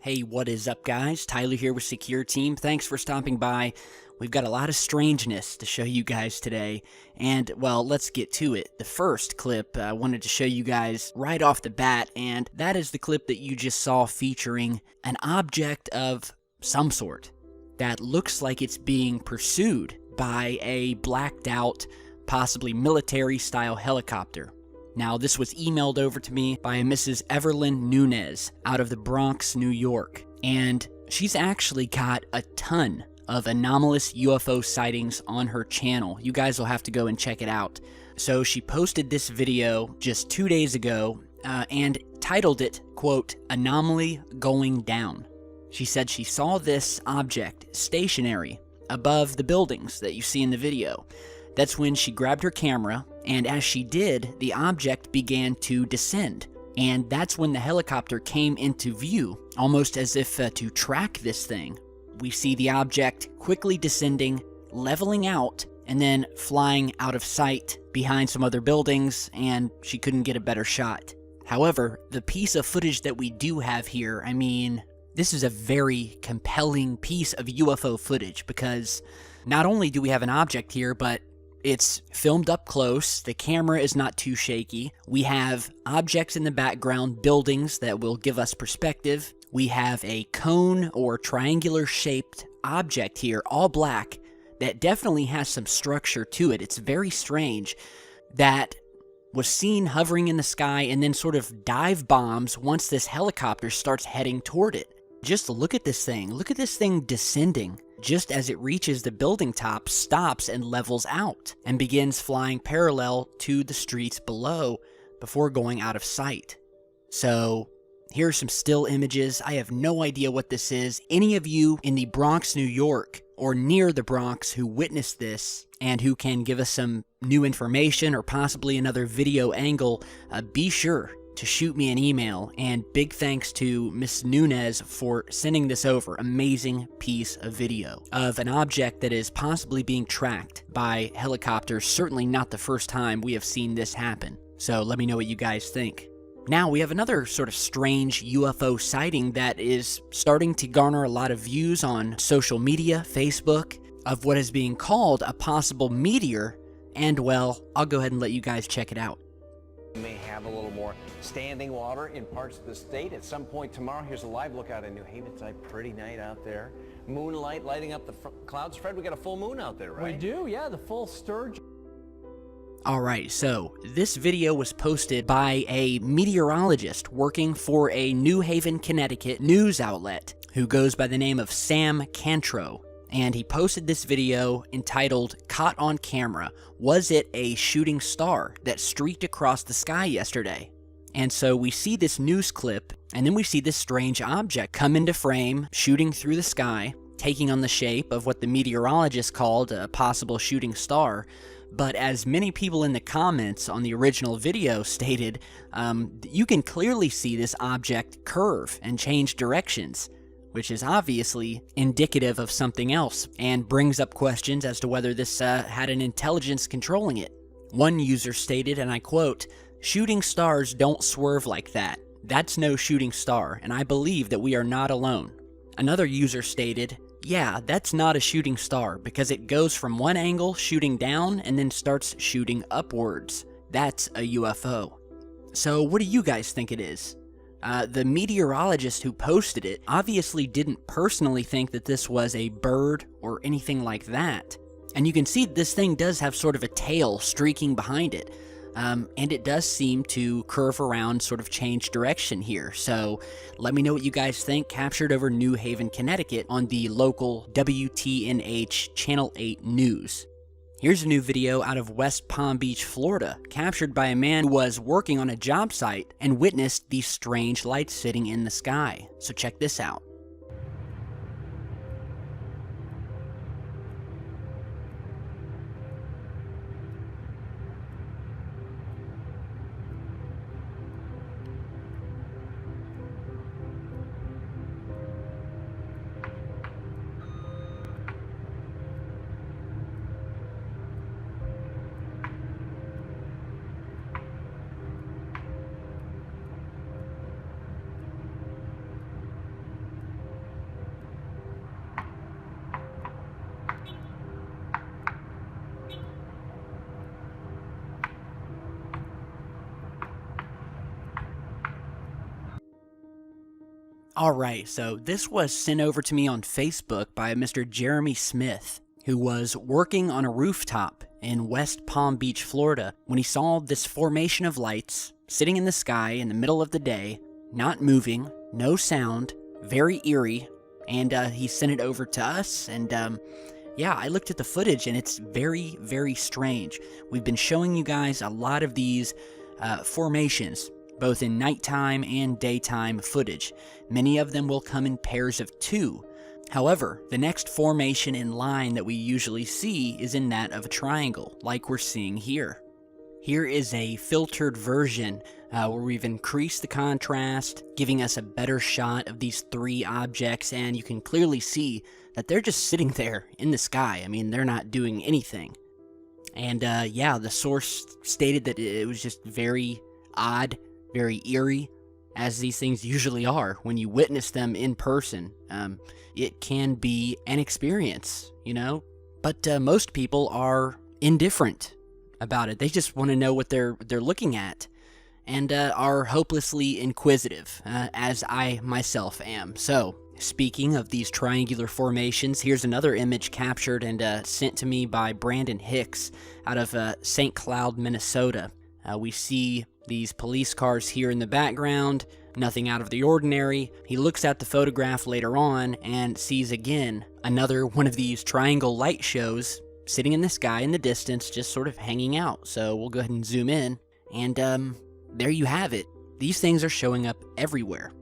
Hey, what is up, guys? Tyler here with Secure Team. Thanks for stopping by. We've got a lot of strangeness to show you guys today, and, well, let's get to it. The first clip I wanted to show you guys right off the bat, and that is the clip that you just saw featuring an object of some sort that looks like it's being pursued by a blacked out, possibly military-style helicopter. Now, this was emailed over to me by a Mrs. Evelyn Nunez out of the Bronx, New York, and she's actually got a ton of anomalous UFO sightings on her channel. You guys will have to go and check it out. So she posted this video just 2 days ago and titled it, quote, "Anomaly Going Down." She said she saw this object stationary above the buildings that you see in the video. That's when she grabbed her camera, and as she did, the object began to descend. And that's when the helicopter came into view, almost as if to track this thing. We see the object quickly descending, leveling out, and then flying out of sight behind some other buildings, and she couldn't get a better shot. However, the piece of footage that we do have here, I mean, this is a very compelling piece of UFO footage, because not only do we have an object here, but it's filmed up close, the camera is not too shaky, we have objects in the background, buildings that will give us perspective, we have a cone or triangular shaped object here, all black, that definitely has some structure to it. It's very strange, that was seen hovering in the sky and then sort of dive bombs once this helicopter starts heading toward it. Just look at this thing. Look at this thing descending. Just as it reaches the building top, stops and levels out, and begins flying parallel to the streets below before going out of sight. So, here are some still images. I have no idea what this is. Any of you in the Bronx, New York, or near the Bronx who witnessed this, and who can give us some new information or possibly another video angle, be sure to shoot me an email, and big thanks to Miss Nunez for sending this over. Amazing piece of video of an object that is possibly being tracked by helicopters. Certainly not the first time we have seen this happen. So let me know what you guys think. Now we have another sort of strange UFO sighting that is starting to garner a lot of views on social media, Facebook, of what is being called a possible meteor, and well, I'll go ahead and let you guys check it out. We may have a little more standing water in parts of the state at some point tomorrow. Here's a live look out in New Haven tonight. Pretty night out there. Moonlight lighting up the clouds. Fred, we got a full moon out there, right? We do, yeah, the full sturgeon. Alright, so this video was posted by a meteorologist working for a New Haven, Connecticut news outlet who goes by the name of Sam Cantro. And he posted this video entitled, "Caught on Camera, Was It a Shooting Star That Streaked Across the Sky Yesterday?" And so we see this news clip, and then we see this strange object come into frame, shooting through the sky, taking on the shape of what the meteorologist called a possible shooting star. But as many people in the comments on the original video stated, you can clearly see this object curve and change directions, which is obviously indicative of something else, and brings up questions as to whether this had an intelligence controlling it. One user stated, and I quote, "Shooting stars don't swerve like that. That's no shooting star, and I believe that we are not alone." Another user stated, "Yeah, that's not a shooting star, because it goes from one angle shooting down and then starts shooting upwards. That's a UFO." So what do you guys think it is? The meteorologist who posted it obviously didn't personally think that this was a bird or anything like that. And you can see this thing does have sort of a tail streaking behind it. And it does seem to curve around, sort of change direction here. So let me know what you guys think. Captured over New Haven, Connecticut on the local WTNH Channel 8 News. Here's a new video out of West Palm Beach, Florida, captured by a man who was working on a job site and witnessed these strange lights sitting in the sky. So check this out. Alright, so this was sent over to me on Facebook by Mr. Jeremy Smith, who was working on a rooftop in West Palm Beach, Florida, when he saw this formation of lights sitting in the sky in the middle of the day, not moving, no sound, very eerie, and he sent it over to us, and yeah, I looked at the footage, and it's very, very strange. We've been showing you guys a lot of these formations, both in nighttime and daytime footage. Many of them will come in pairs of 2. However, the next formation in line that we usually see is in that of a triangle, like we're seeing here. Here is a filtered version where we've increased the contrast, giving us a better shot of these 3 objects, and you can clearly see that they're just sitting there in the sky. I mean, they're not doing anything. And yeah, the source stated that it was just very odd, very eerie, as these things usually are when you witness them in person. It can be an experience, you know? But most people are indifferent about it. They just want to know what they're looking at, and are hopelessly inquisitive, as I myself am. So, speaking of these triangular formations, here's another image captured and sent to me by Brandon Hicks out of St. Cloud, Minnesota. We see these police cars here in the background, nothing out of the ordinary. He looks at the photograph later on and sees again another one of these triangle light shows sitting in the sky in the distance, just sort of hanging out. So we'll go ahead and zoom in, and there you have it. These things are showing up everywhere.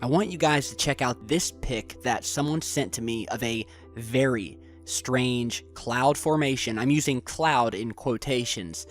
I want you guys to check out this pic that someone sent to me of a very strange cloud formation. I'm using cloud in quotations.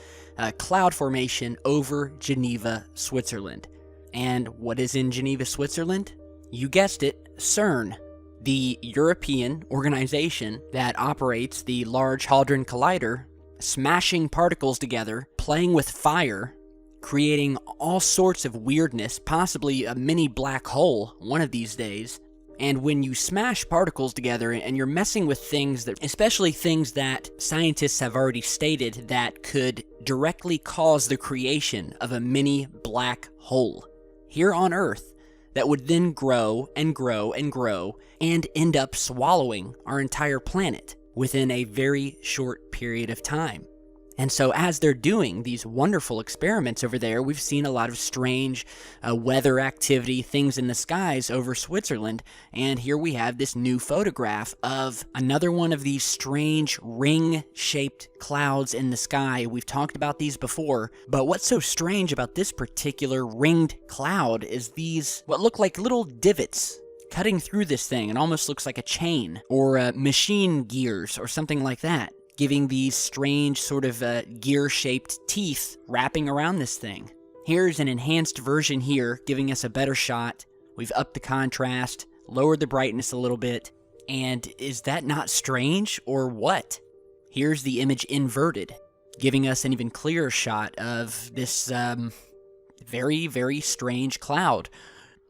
Cloud formation over Geneva, Switzerland. And what is in Geneva, Switzerland? You guessed it, CERN, the European organization that operates the Large Hadron Collider, smashing particles together, playing with fire, creating all sorts of weirdness, possibly a mini black hole one of these days. And when you smash particles together and you're messing with things that, especially things that scientists have already stated that could directly cause the creation of a mini black hole here on Earth, that would then grow and grow and grow and end up swallowing our entire planet within a very short period of time. And so as they're doing these wonderful experiments over there, we've seen a lot of strange weather activity, things in the skies over Switzerland. And here we have this new photograph of another one of these strange ring-shaped clouds in the sky. We've talked about these before, but what's so strange about this particular ringed cloud is these, what look like little divots cutting through this thing. It almost looks like a chain or machine gears or something like that, giving these strange sort of gear-shaped teeth wrapping around this thing. Here's an enhanced version here, giving us a better shot. We've upped the contrast, lowered the brightness a little bit, and is that not strange, or what? Here's the image inverted, giving us an even clearer shot of this very, very strange cloud.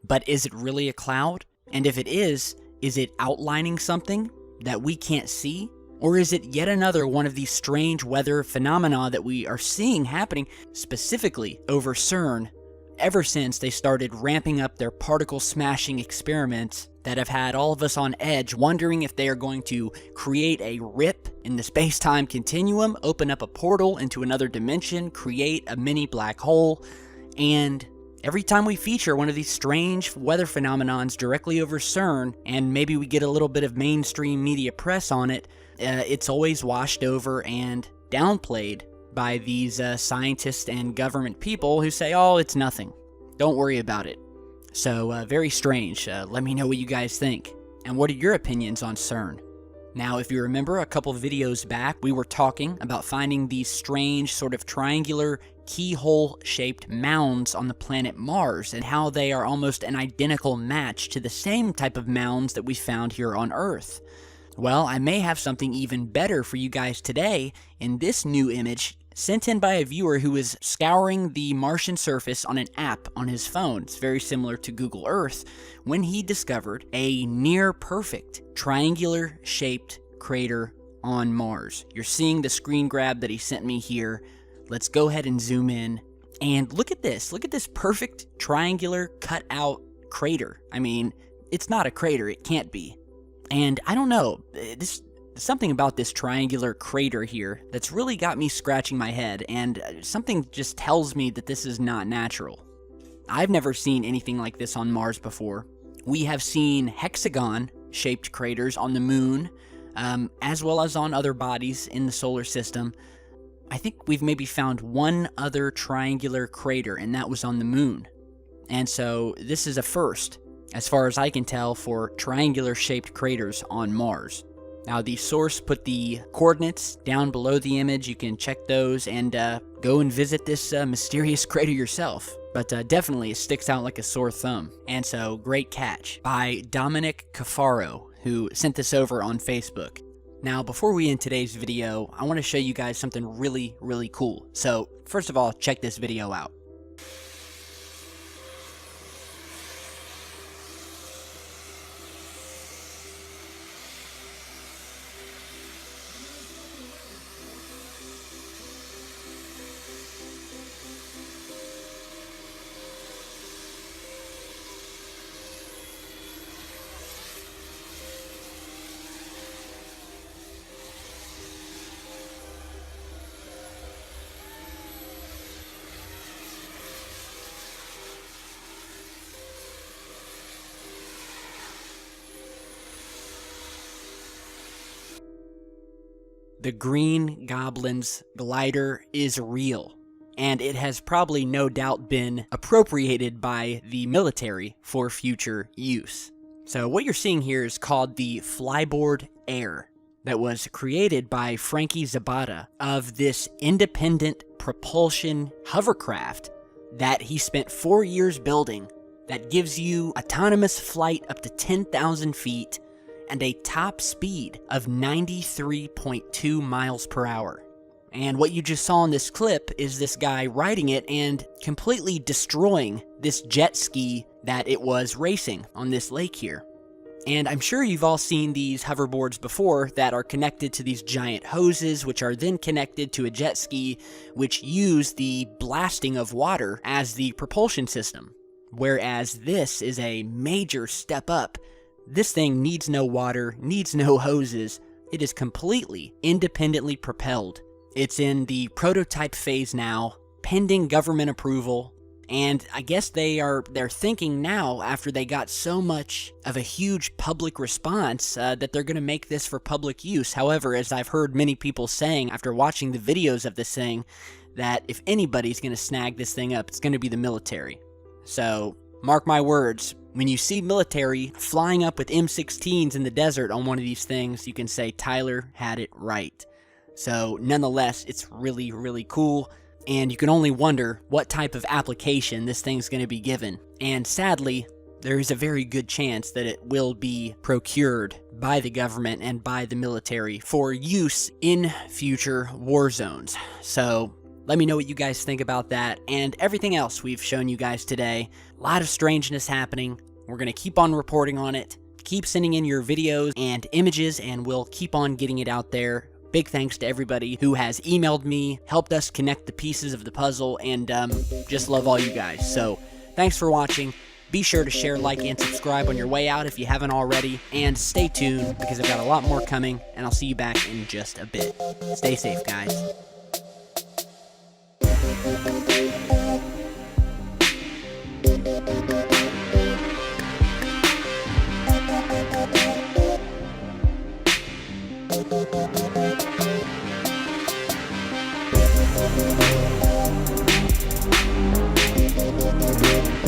But is it really a cloud? And if it is it outlining something that we can't see? Or is it yet another one of these strange weather phenomena that we are seeing happening specifically over CERN ever since they started ramping up their particle smashing experiments that have had all of us on edge, wondering if they are going to create a rip in the space-time continuum, open up a portal into another dimension, create a mini black hole. And every time we feature one of these strange weather phenomenons directly over CERN, and maybe we get a little bit of mainstream media press on it, it's always washed over and downplayed by these scientists and government people who say, oh, it's nothing. Don't worry about it. So, very strange. Let me know what you guys think. And what are your opinions on CERN? Now, if you remember a couple videos back, we were talking about finding these strange sort of triangular keyhole-shaped mounds on the planet Mars and how they are almost an identical match to the same type of mounds that we found here on Earth. Well, I may have something even better for you guys today in this new image sent in by a viewer who is scouring the Martian surface on an app on his phone. It's very similar to Google Earth, when he discovered a near-perfect triangular-shaped crater on Mars. You're seeing the screen grab that he sent me here. Let's go ahead and zoom in. And look at this. Look at this perfect triangular cut-out crater. I mean, it's not a crater, it can't be. And I don't know, there's something about this triangular crater here that's really got me scratching my head, and something just tells me that this is not natural. I've never seen anything like this on Mars before. We have seen hexagon-shaped craters on the moon, as well as on other bodies in the solar system. I think we've maybe found one other triangular crater, and that was on the moon. And so this is a first, as far as I can tell, for triangular-shaped craters on Mars. Now, the source put the coordinates down below the image. You can check those and go and visit this mysterious crater yourself. But definitely, it sticks out like a sore thumb. And so, great catch by Dominic Cafaro, who sent this over on Facebook. Now, before we end today's video, I want to show you guys something really, really cool. So, first of all, check this video out. The Green Goblin's glider is real, and it has probably no doubt been appropriated by the military for future use. So what you're seeing here is called the Flyboard Air, that was created by Frankie Zabata of this independent propulsion hovercraft that he spent 4 years building, that gives you autonomous flight up to 10,000 feet and a top speed of 93.2 miles per hour. And what you just saw in this clip is this guy riding it and completely destroying this jet ski that it was racing on this lake here. And I'm sure you've all seen these hoverboards before that are connected to these giant hoses, which are then connected to a jet ski, which use the blasting of water as the propulsion system. Whereas this is a major step up. This thing needs no water, needs no hoses. It is completely independently propelled. It's in the prototype phase now, pending government approval, and I guess they're thinking now, after they got so much of a huge public response, that they're going to make this for public use. However, as I've heard many people saying after watching the videos of this thing, that if anybody's going to snag this thing up, it's going to be the military. So, mark my words, when you see military flying up with M16s in the desert on one of these things, you can say Tyler had it right. So nonetheless, it's really, really cool, and you can only wonder what type of application this thing's going to be given. And sadly, there is a very good chance that it will be procured by the government and by the military for use in future war zones. So let me know what you guys think about that and everything else we've shown you guys today. A lot of strangeness happening. We're going to keep on reporting on it. Keep sending in your videos and images, and we'll keep on getting it out there. Big thanks to everybody who has emailed me, helped us connect the pieces of the puzzle, and just love all you guys. So thanks for watching. Be sure to share, like, and subscribe on your way out if you haven't already. And stay tuned, because I've got a lot more coming, and I'll see you back in just a bit. Stay safe, guys. We'll be right back.